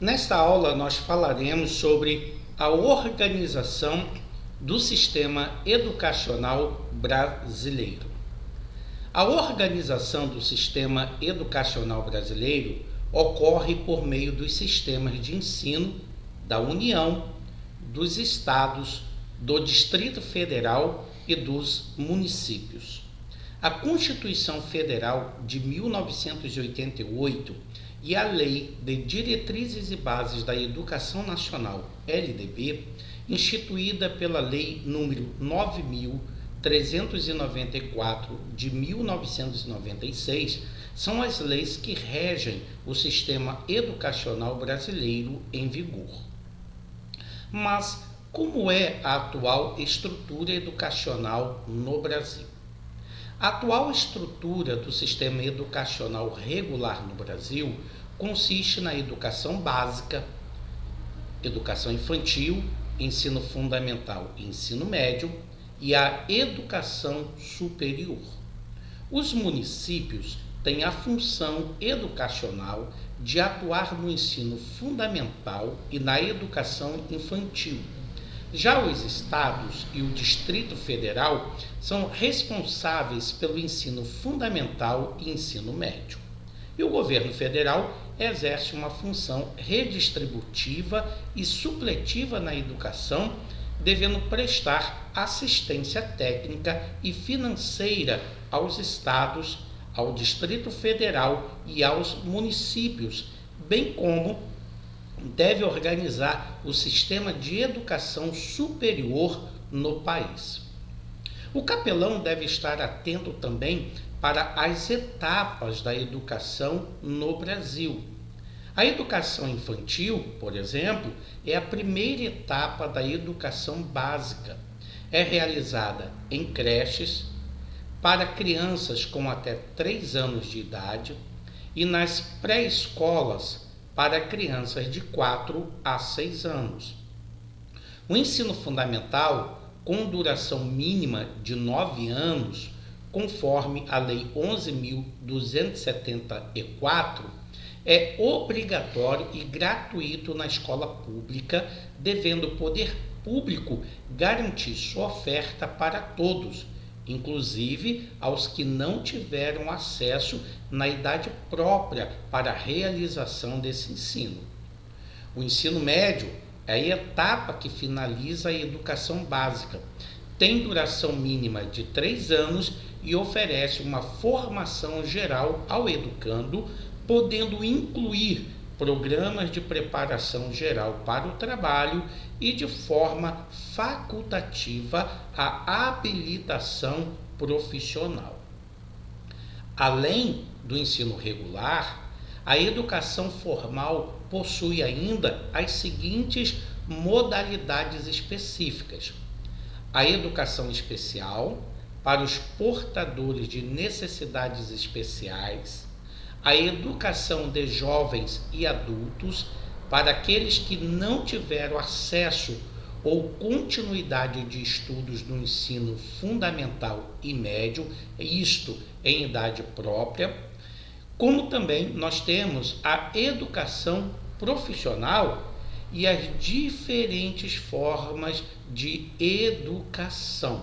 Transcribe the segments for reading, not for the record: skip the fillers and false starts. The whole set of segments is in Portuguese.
Nesta aula nós falaremos sobre a organização do sistema educacional brasileiro. A organização do sistema educacional brasileiro ocorre por meio dos sistemas de ensino da União, dos estados, do Distrito Federal e dos municípios. A Constituição Federal de 1988 e a Lei de Diretrizes e Bases da Educação Nacional, LDB, instituída pela Lei nº 9.394 de 1996, são as leis que regem o sistema educacional brasileiro em vigor. Mas como é a atual estrutura educacional no Brasil? A atual estrutura do sistema educacional regular no Brasil consiste na educação básica, educação infantil, ensino fundamental e ensino médio e a educação superior. Os municípios têm a função educacional de atuar no ensino fundamental e na educação infantil. Já os estados e o Distrito Federal são responsáveis pelo ensino fundamental e ensino médio. E o governo federal exerce uma função redistributiva e supletiva na educação, devendo prestar assistência técnica e financeira aos estados, ao Distrito Federal e aos municípios, bem como deve organizar o sistema de educação superior no país. O capelão deve estar atento também para as etapas da educação no Brasil. A educação infantil, por exemplo, é a primeira etapa da educação básica. É realizada em creches para crianças com até 3 anos de idade e nas pré-escolas para crianças de 4 a 6 anos. O ensino fundamental, com duração mínima de 9 anos, conforme a Lei 11.274, é obrigatório e gratuito na escola pública, devendo o poder público garantir sua oferta para todos, inclusive aos que não tiveram acesso na idade própria para a realização desse ensino. O ensino médio é a etapa que finaliza a educação básica. Tem duração mínima de 3 anos e oferece uma formação geral ao educando, podendo incluir programas de preparação geral para o trabalho e, de forma facultativa, a habilitação profissional. Além do ensino regular, a educação formal possui ainda as seguintes modalidades específicas: a educação especial, para os portadores de necessidades especiais, a educação de jovens e adultos, para aqueles que não tiveram acesso ou continuidade de estudos no ensino fundamental e médio, isto em idade própria, como também nós temos a educação profissional e as diferentes formas de educação.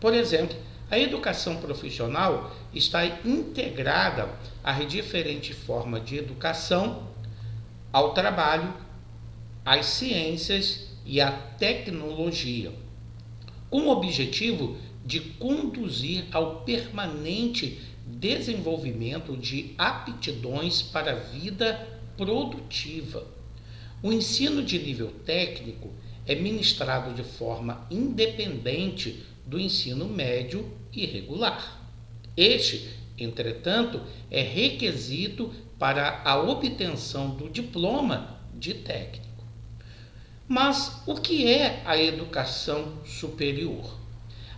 Por exemplo, a educação profissional está integrada às diferentes formas de educação, ao trabalho, às ciências e à tecnologia, com o objetivo de conduzir ao permanente desenvolvimento de aptidões para a vida produtiva. O ensino de nível técnico é ministrado de forma independente do ensino médio e regular. Este, entretanto, é requisito para a obtenção do diploma de técnico. Mas o que é a educação superior?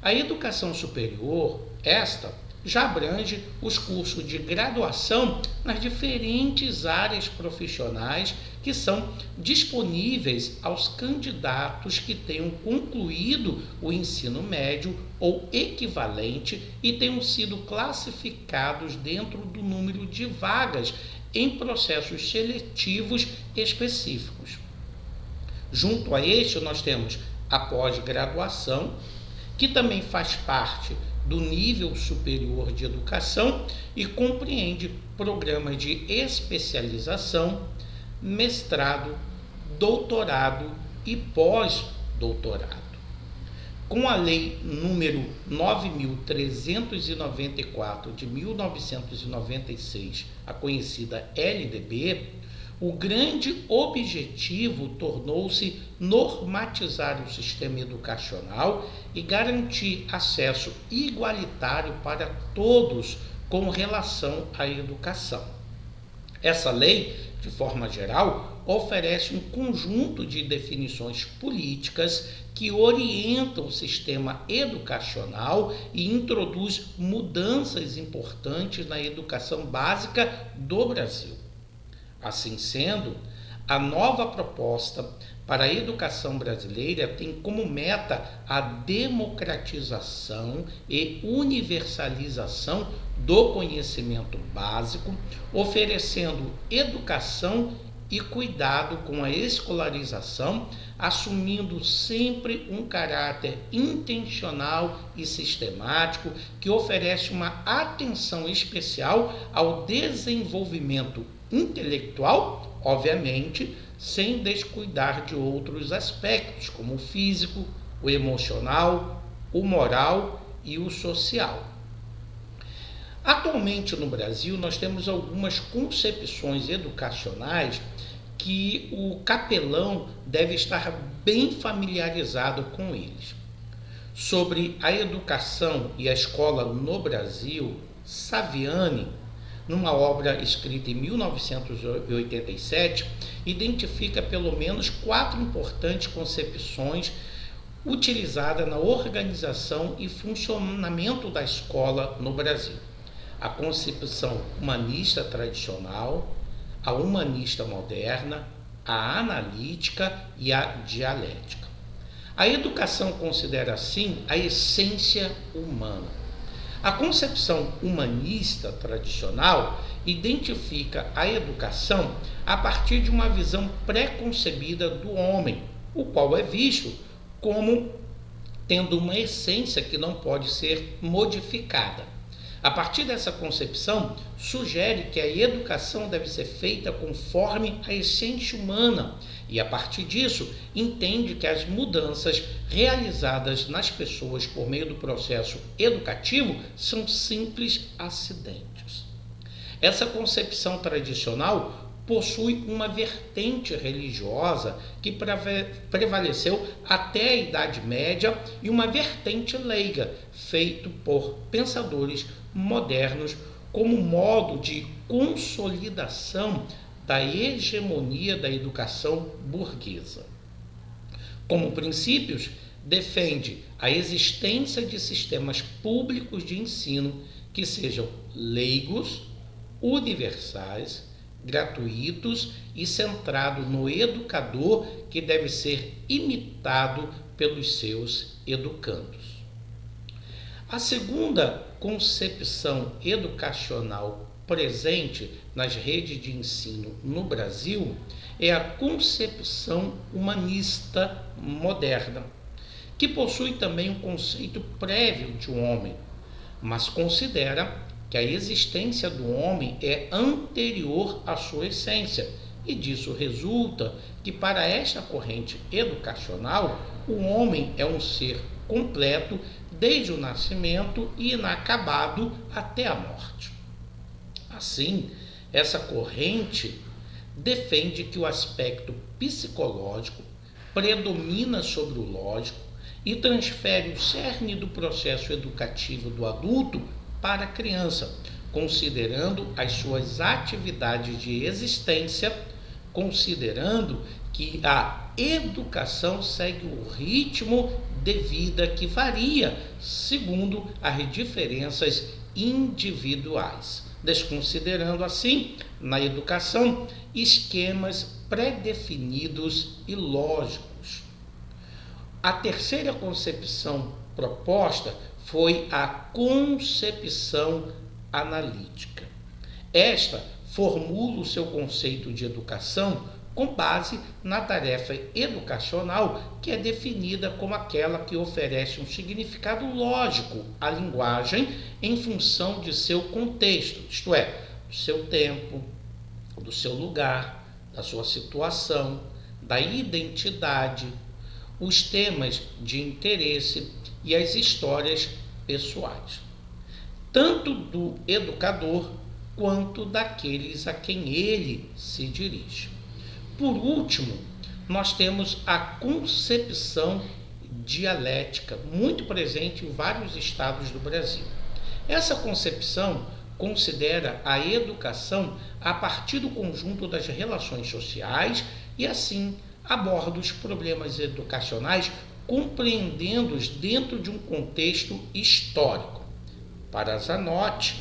A educação superior, esta, já abrange os cursos de graduação nas diferentes áreas profissionais que são disponíveis aos candidatos que tenham concluído o ensino médio ou equivalente e tenham sido classificados dentro do número de vagas em processos seletivos específicos. Junto a este, nós temos a pós-graduação, que também faz parte do nível superior de educação e compreende programas de especialização, mestrado, doutorado e pós-doutorado. Com a Lei número 9.394 de 1996, a conhecida LDB, o grande objetivo tornou-se normatizar o sistema educacional e garantir acesso igualitário para todos com relação à educação. Essa lei, de forma geral, oferece um conjunto de definições políticas que orientam o sistema educacional e introduz mudanças importantes na educação básica do Brasil. Assim sendo, a nova proposta para a educação brasileira tem como meta a democratização e universalização do conhecimento básico, oferecendo educação e cuidado com a escolarização, assumindo sempre um caráter intencional e sistemático que oferece uma atenção especial ao desenvolvimento intelectual, obviamente, sem descuidar de outros aspectos, como o físico, o emocional, o moral e o social. Atualmente no Brasil, nós temos algumas concepções educacionais que o capelão deve estar bem familiarizado com eles. Sobre a educação e a escola no Brasil, Saviani, numa obra escrita em 1987, identifica pelo menos 4 importantes concepções utilizadas na organização e funcionamento da escola no Brasil: a concepção humanista tradicional, a humanista moderna, a analítica e a dialética. A educação considera, assim, a essência humana. A concepção humanista tradicional identifica a educação a partir de uma visão pré-concebida do homem, o qual é visto como tendo uma essência que não pode ser modificada. A partir dessa concepção, sugere que a educação deve ser feita conforme a essência humana e, a partir disso, entende que as mudanças realizadas nas pessoas por meio do processo educativo são simples acidentes. Essa concepção tradicional possui uma vertente religiosa que prevaleceu até a Idade Média e uma vertente leiga, feito por pensadores modernos como modo de consolidação da hegemonia da educação burguesa. Como princípios, defende a existência de sistemas públicos de ensino que sejam leigos, universais, gratuitos e centrados no educador, que deve ser imitado pelos seus educandos. A segunda concepção educacional presente nas redes de ensino no Brasil é a concepção humanista moderna, que possui também um conceito prévio de um homem, mas considera que a existência do homem é anterior à sua essência, e disso resulta que, para esta corrente educacional, o homem é um ser completo desde o nascimento e inacabado até a morte. Assim, essa corrente defende que o aspecto psicológico predomina sobre o lógico e transfere o cerne do processo educativo do adulto para a criança, considerando as suas atividades de existência, considerando que a educação segue o ritmo de vida que varia segundo as diferenças individuais, desconsiderando assim, na educação, esquemas pré-definidos e lógicos. A terceira concepção proposta foi a concepção analítica. Esta formula o seu conceito de educação com base na tarefa educacional, que é definida como aquela que oferece um significado lógico à linguagem em função de seu contexto, isto é, do seu tempo, do seu lugar, da sua situação, da identidade, os temas de interesse e as histórias pessoais, tanto do educador quanto daqueles a quem ele se dirige. Por último, nós temos a concepção dialética, muito presente em vários estados do Brasil. Essa concepção considera a educação a partir do conjunto das relações sociais e, assim, aborda os problemas educacionais compreendendo-os dentro de um contexto histórico. Para Zanotti,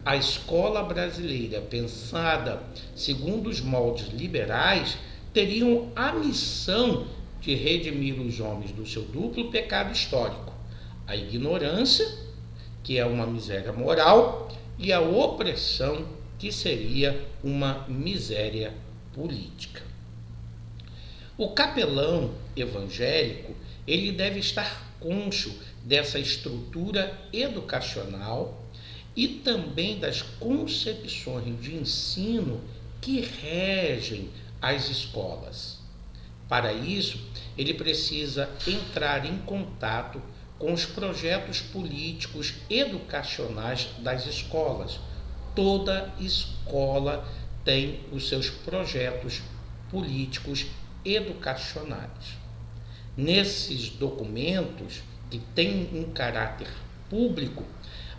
a escola brasileira, pensada segundo os moldes liberais, teriam a missão de redimir os homens do seu duplo pecado histórico, a ignorância, que é uma miséria moral, e a opressão, que seria uma miséria política. O capelão evangélico, ele deve estar conscio dessa estrutura educacional e também das concepções de ensino que regem as escolas. Para isso, ele precisa entrar em contato com os projetos políticos educacionais das escolas. Toda escola tem os seus projetos políticos educacionais. Nesses documentos, que têm um caráter público,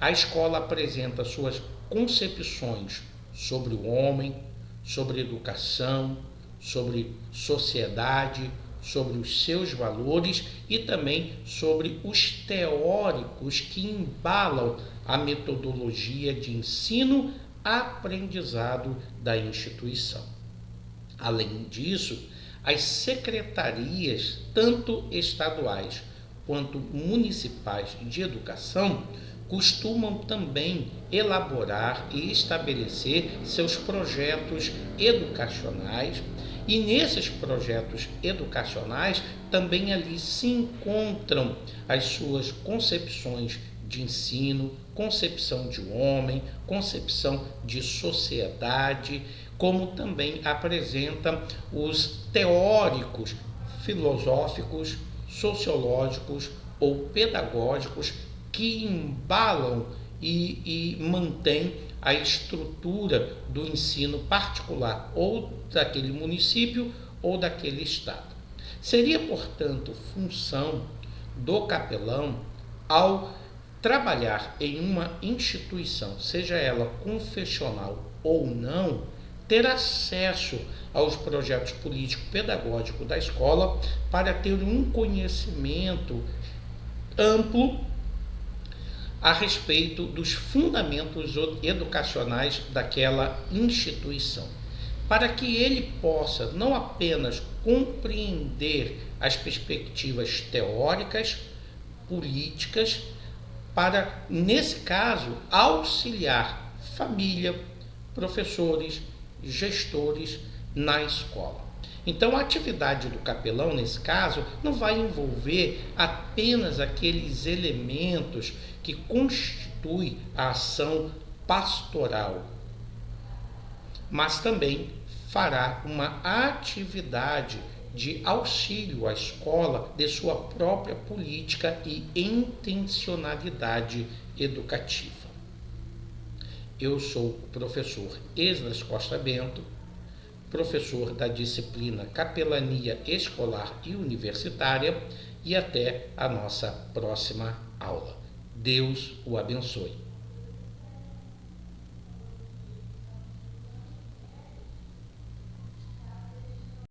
a escola apresenta suas concepções sobre o homem, sobre educação, sobre sociedade, sobre os seus valores e também sobre os teóricos que embalam a metodologia de ensino-aprendizado da instituição. Além disso, as secretarias, tanto estaduais quanto municipais de educação, costumam também elaborar e estabelecer seus projetos educacionais, e nesses projetos educacionais também ali se encontram as suas concepções de ensino, concepção de homem, concepção de sociedade, como também apresentam os teóricos filosóficos, sociológicos ou pedagógicos que embalam e mantêm a estrutura do ensino particular ou daquele município ou daquele estado. Seria, portanto, função do capelão, ao trabalhar em uma instituição, seja ela confessional ou não, ter acesso aos projetos político-pedagógicos da escola para ter um conhecimento amplo a respeito dos fundamentos educacionais daquela instituição, para que ele possa não apenas compreender as perspectivas teóricas, políticas, para, nesse caso, auxiliar família, professores, gestores na escola. Então, a atividade do capelão, nesse caso, não vai envolver apenas aqueles elementos que constituem a ação pastoral, mas também fará uma atividade de auxílio à escola de sua própria política e intencionalidade educativa. Eu sou o professor Esdras Costa Bento, professor da disciplina Capelania Escolar e Universitária, e até a nossa próxima aula. Deus o abençoe.